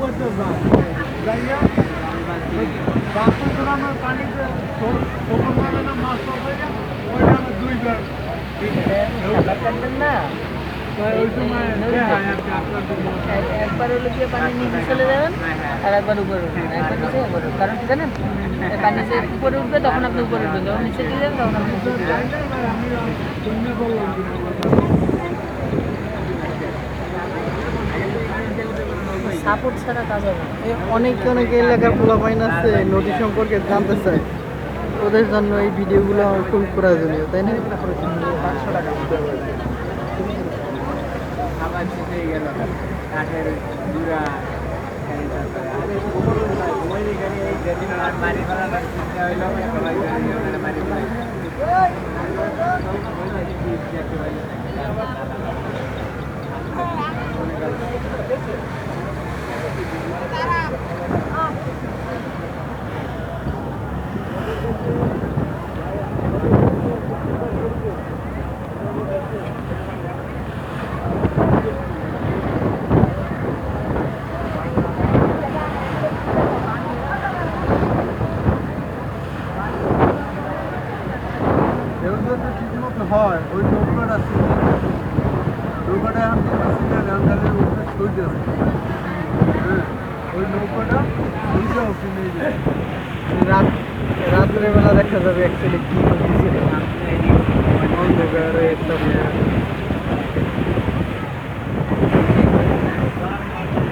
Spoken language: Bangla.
করতে যাইয়া বাসন আমার পানিতে খবর পাবে না মাছ পাবে না ওইটা আমার দুইবার না ওই সময় একবার হলো গিয়ে পানি নিচে চলে যাবেন আর একবার উপরে উঠবেন একবার নিচে একবার উপরে। কারণ কি জানেন পানি যে উপরে উঠবে তখন আপনি উপরে উঠবেন যখন নিচে দিয়ে যাবেন তখন আপনি নিচে উঠবেন। আমি শূন্য করলাম সাপোর্ট ছাড়া কাজ হবে না। অনেকে অনেকে এলাকার পোলাপাইন আছে নদী সম্পর্কে জানতে চায়, ওদের জন্য এই ভিডিওগুলো আমার খুব প্রয়োজনীয়, তাই না? 500 টাকা আবার শেষে গেল কাঠের জুড়া মারি ফেলা মারি হয় ওই নৌকাটা নৌকাটা ওই নৌকাটা রাত্রেবেলা দেখা যাবে অ্যাকচুয়ালি কি হচ্ছে অন্ধকারে একটা